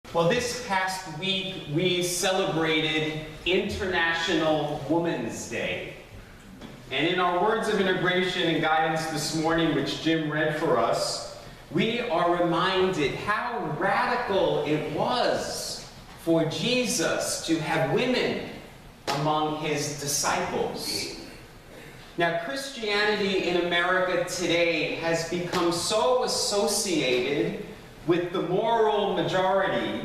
Well, this past week we celebrated International Women's Day. And in our words of integration and guidance this morning, which Jim read for us, we are reminded how radical it was for Jesus to have women among his disciples. Now, Christianity in America today has become so associated with the moral majority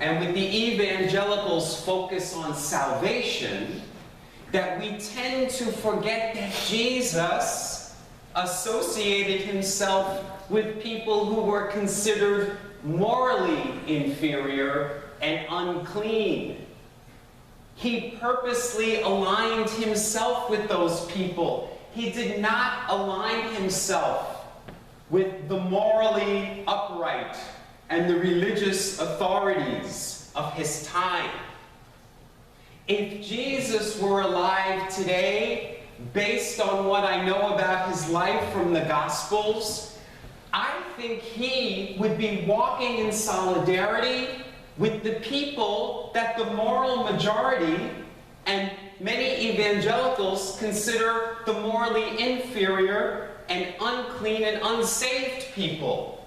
and with the evangelicals' focus on salvation that we tend to forget that Jesus associated himself with people who were considered morally inferior and unclean. He purposely aligned himself with those people. He did not align himself with the morally upright and the religious authorities of his time. If Jesus were alive today, based on what I know about his life from the Gospels, I think he would be walking in solidarity with the people that the moral majority and many evangelicals consider the morally inferior and unclean and unsaved people.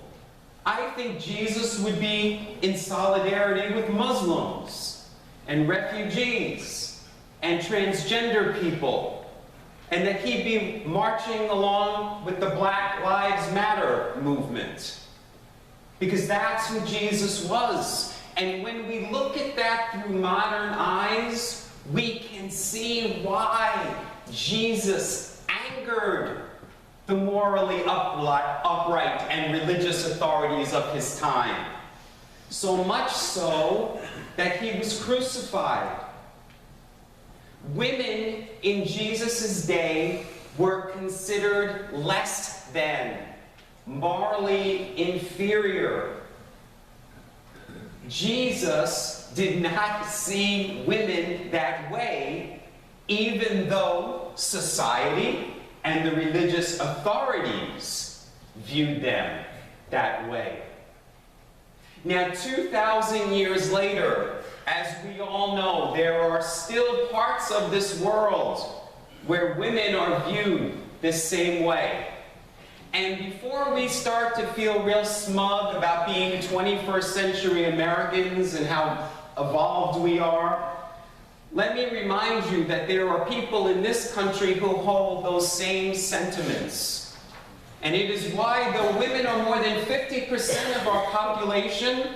I think Jesus would be in solidarity with Muslims and refugees and transgender people, and that he'd be marching along with the Black Lives Matter movement, because that's who Jesus was. And when we look at that through modern eyes, we can see why Jesus angered the morally upright and religious authorities of his time. So much so that he was crucified. Women in Jesus' day were considered less than, morally inferior. Jesus did not see women that way, even though society and the religious authorities viewed them that way. Now, 2,000 years later, as we all know, there are still parts of this world where women are viewed the same way. And before we start to feel real smug about being 21st century Americans and how evolved we are, let me remind you that there are people in this country who hold those same sentiments. And it is why, though women are more than 50% of our population,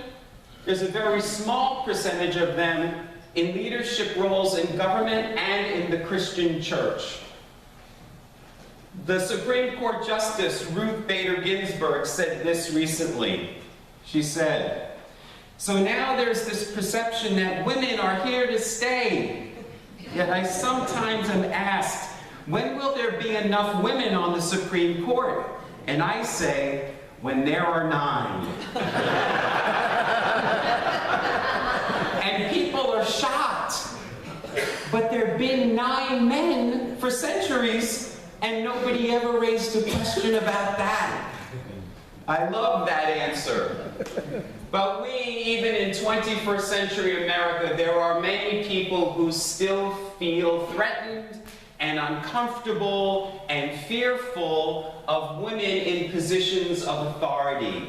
there's a very small percentage of them in leadership roles in government and in the Christian church. The Supreme Court Justice Ruth Bader Ginsburg said this recently. She said, "So now there's this perception that women are here to stay. Yet I sometimes am asked, when will there be enough women on the Supreme Court? And I say, when there are 9. And people are shocked. But there have been 9 men for centuries, and nobody ever raised a question about that." I love that answer. But we, even in 21st century America, there are many people who still feel threatened and uncomfortable and fearful of women in positions of authority.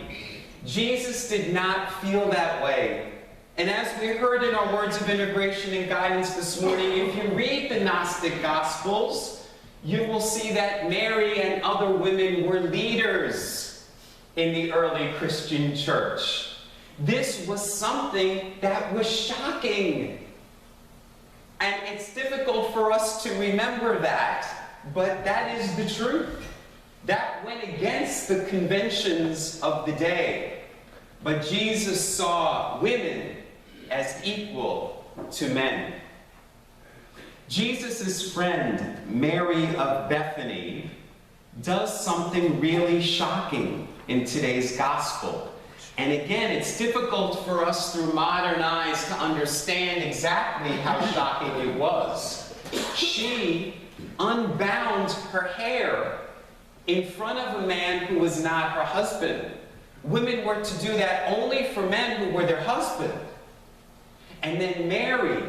Jesus did not feel that way. And as we heard in our words of integration and guidance this morning, if you read the Gnostic Gospels, you will see that Mary and other women were leaders in the early Christian church. This was something that was shocking. And it's difficult for us to remember that, but that is the truth. That went against the conventions of the day. But Jesus saw women as equal to men. Jesus' friend, Mary of Bethany, does something really shocking in today's gospel. And again, it's difficult for us through modern eyes to understand exactly how shocking it was. She unbound her hair in front of a man who was not her husband, Women were to do that only for men who were their husband. And then Mary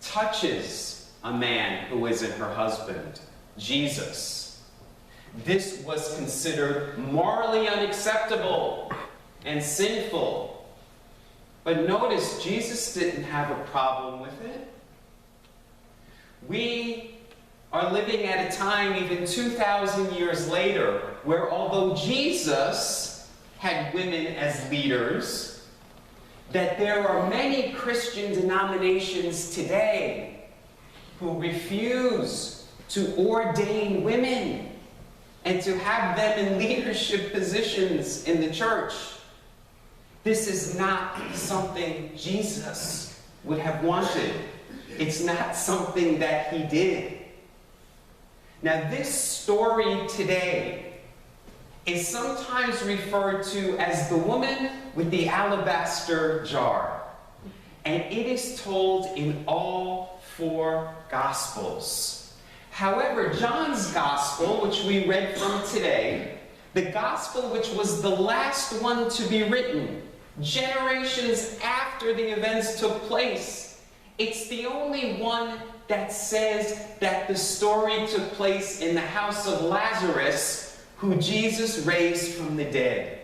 touches a man who isn't her husband, Jesus. This was considered morally unacceptable and sinful. But notice, Jesus didn't have a problem with it. We are living at a time, even 2,000 years later, where although Jesus had women as leaders, that there are many Christian denominations today who refuse to ordain women and to have them in leadership positions in the church. This is not something Jesus would have wanted. It's not something that he did. Now, this story today is sometimes referred to as the woman with the alabaster jar. And it is told in all 4 Gospels. However, John's Gospel, which we read from today, the Gospel which was the last one to be written, generations after the events took place, it's the only one that says that the story took place in the house of Lazarus, who Jesus raised from the dead.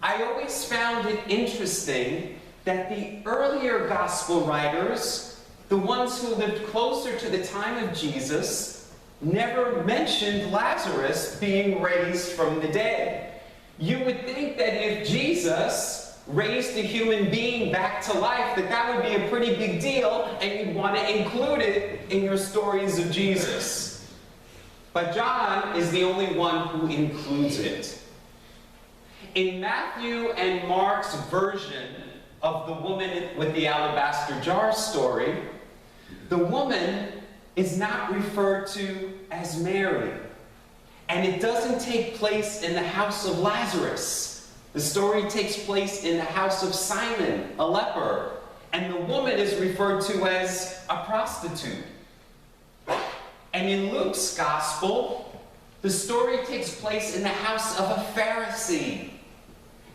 I always found it interesting that the earlier gospel writers, the ones who lived closer to the time of Jesus, never mentioned Lazarus being raised from the dead. You would think that if Jesus raised a human being back to life, that would be a pretty big deal, and you'd want to include it in your stories of Jesus. But John is the only one who includes it. In Matthew and Mark's version of the woman with the alabaster jar story, the woman is not referred to as Mary. And it doesn't take place in the house of Lazarus. The story takes place in the house of Simon, a leper. And the woman is referred to as a prostitute. And in Luke's gospel, the story takes place in the house of a Pharisee.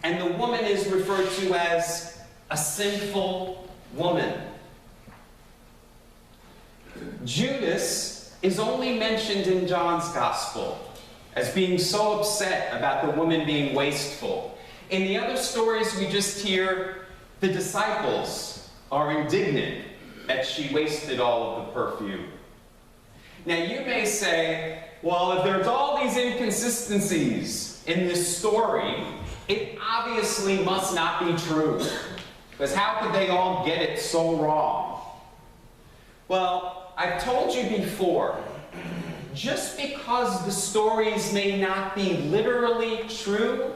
And the woman is referred to as a sinful woman. Judas is only mentioned in John's gospel as being so upset about the woman being wasteful. In the other stories we just hear, the disciples are indignant that she wasted all of the perfume. Now you may say, well, if there's all these inconsistencies in this story, it obviously must not be true. Because how could they all get it so wrong? Well, I've told you before, just because the stories may not be literally true,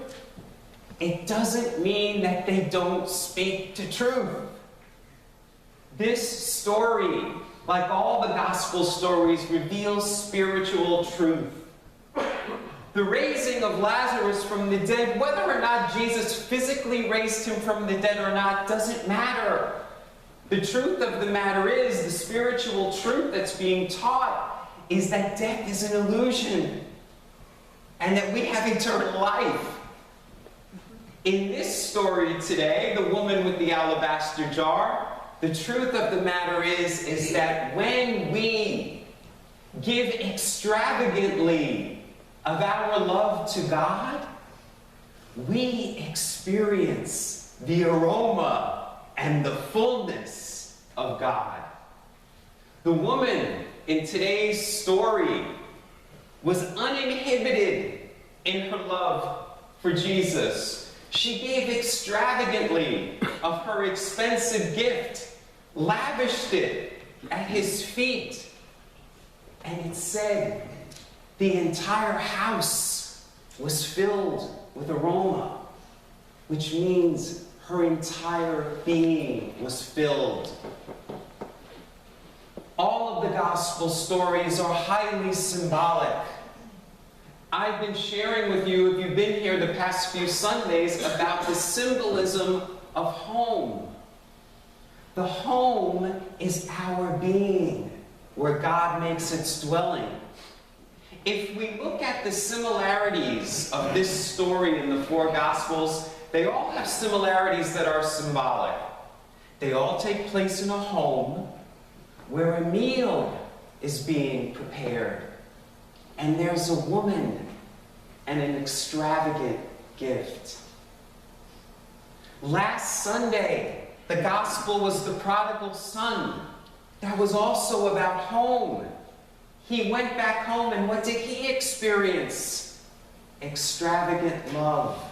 it doesn't mean that they don't speak to truth. This story, like all the gospel stories, reveals spiritual truth. The raising of Lazarus from the dead, whether or not Jesus physically raised him from the dead or not, doesn't matter. The truth of the matter is, the spiritual truth that's being taught is that death is an illusion and that we have eternal life. In this story today, the woman with the alabaster jar, the truth of the matter is that when we give extravagantly of our love to God, we experience the aroma and the fullness of God. The woman in today's story was uninhibited in her love for Jesus. She gave extravagantly of her expensive gift, lavished it at his feet, and it said the entire house was filled with aroma, which means her entire being was filled. All of the gospel stories are highly symbolic. I've been sharing with you, if you've been here the past few Sundays, about the symbolism of home. The home is our being, where God makes its dwelling. if we look at the similarities of this story in the four Gospels, they all have similarities that are symbolic. They all take place in a home where a meal is being prepared, and there's a woman and an extravagant gift. Last Sunday, the gospel was the prodigal son. That was also about home. He went back home, and what did he experience? Extravagant love,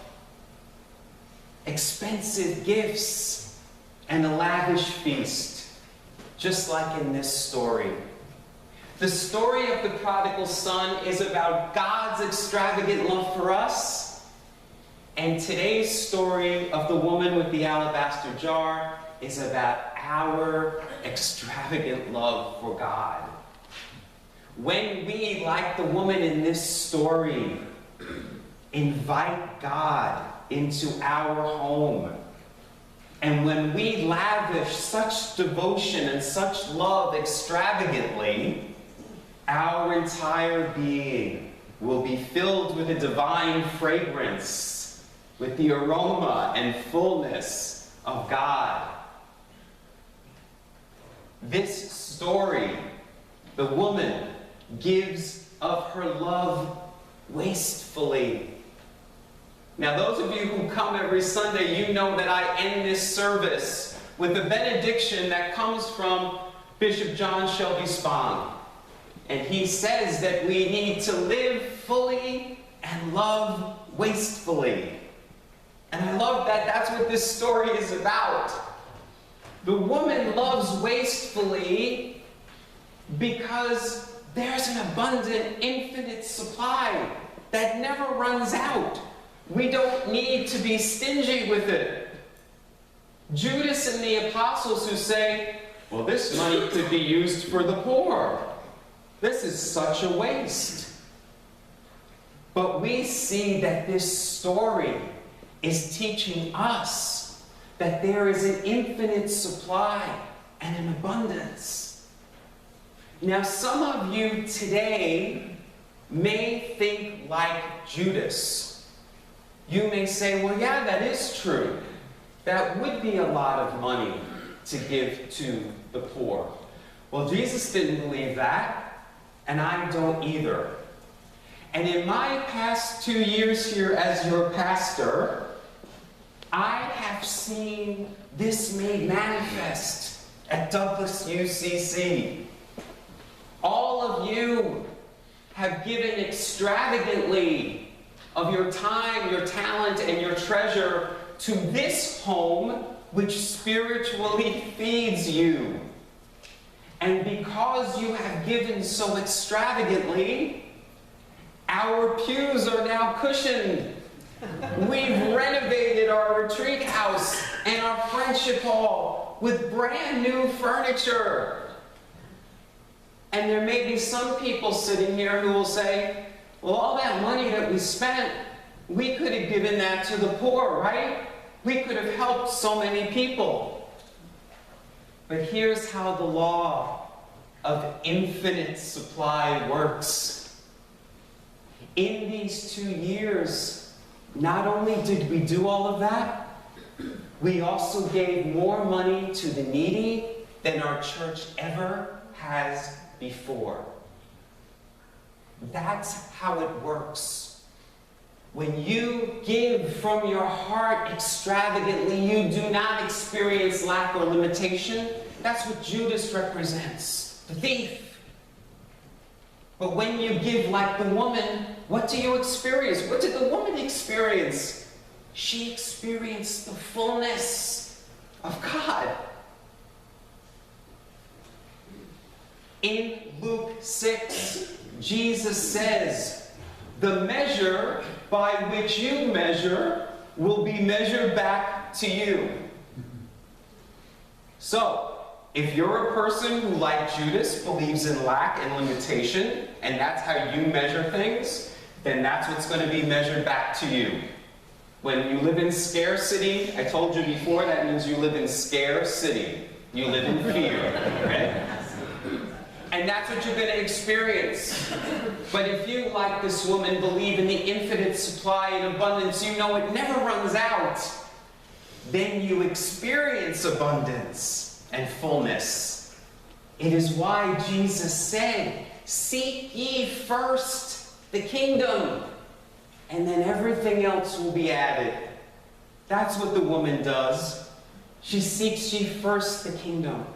expensive gifts, and a lavish feast, just like in this story. The story of the prodigal son is about God's extravagant love for us, and today's story of the woman with the alabaster jar is about our extravagant love for God. When we, like the woman in this story, invite God into our home, and when we lavish such devotion and such love extravagantly, our entire being will be filled with a divine fragrance, with the aroma and fullness of God. This story, the woman gives of her love wastefully. Now, those of you who come every Sunday, you know that I end this service with a benediction that comes from Bishop John Shelby Spong. And he says that we need to live fully and love wastefully. And I love that that's what this story is about. The woman loves wastefully because there's an abundant, infinite supply that never runs out. We don't need to be stingy with it. Judas and the apostles who say, well, this money could be used for the poor. This is such a waste. But we see that this story is teaching us that there is an infinite supply and an abundance. Now, some of you today may think like Judas. You may say, well, yeah, that is true. That would be a lot of money to give to the poor. Well, Jesus didn't believe that, and I don't either. And in my past 2 years here as your pastor, I have seen this made manifest at Douglas UCC. All of you have given extravagantly of your time, your talent, and your treasure to this home which spiritually feeds you. And because you have given so extravagantly, our pews are now cushioned. We've renovated our retreat house and our friendship hall with brand new furniture. And there may be some people sitting here who will say, well, all that money that we spent, we could have given that to the poor, right? We could have helped so many people. But here's how the law of infinite supply works. In these 2 years, not only did we do all of that, we also gave more money to the needy than our church ever has before. That's how it works. When you give from your heart extravagantly, you do not experience lack or limitation. That's what Judas represents, the thief. But when you give like the woman, what do you experience? What did the woman experience? She experienced the fullness of God. In Luke 6, Jesus says, the measure by which you measure will be measured back to you. So, if you're a person who, like Judas, believes in lack and limitation, and that's how you measure things, then that's what's going to be measured back to you. When you live in scarcity, I told you before, that means you live in scarcity. You live in fear, right? And that's what you're going to experience. But if you, like this woman, believe in the infinite supply and abundance, you know it never runs out, then you experience abundance and fullness. It is why Jesus said, "Seek ye first the kingdom, and then everything else will be added." That's what the woman does. She seeks ye first the kingdom.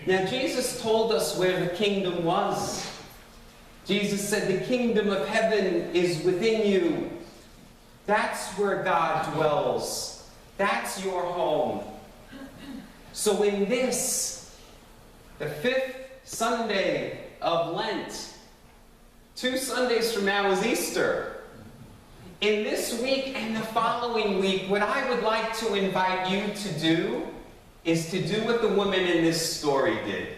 Now, Jesus told us where the kingdom was. Jesus said, "The kingdom of heaven is within you." That's where God dwells. That's your home. So in this, the 5th Sunday of Lent, 2 Sundays from now is Easter. In this week and the following week, what I would like to invite you to do is to do what the woman in this story did.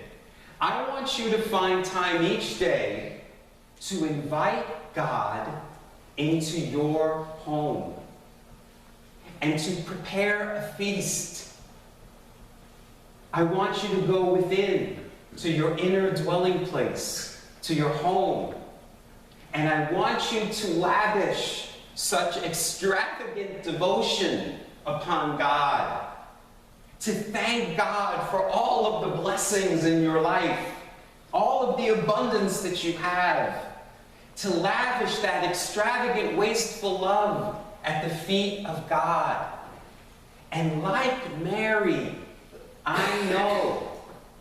I want you to find time each day to invite God into your home and to prepare a feast. I want you to go within to your inner dwelling place, to your home, and I want you to lavish such extravagant devotion upon God, to thank God for all of the blessings in your life, all of the abundance that you have, to lavish that extravagant, wasteful love at the feet of God. And like Mary, I know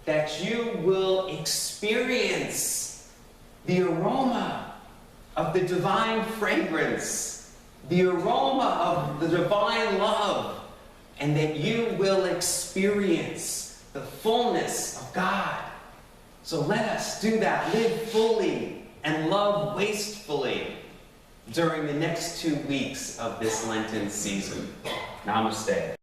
that you will experience the aroma of the divine fragrance, the aroma of the divine love, and that you will experience the fullness of God. So let us do that. Live fully and love wastefully during the next 2 weeks of this Lenten season. Namaste.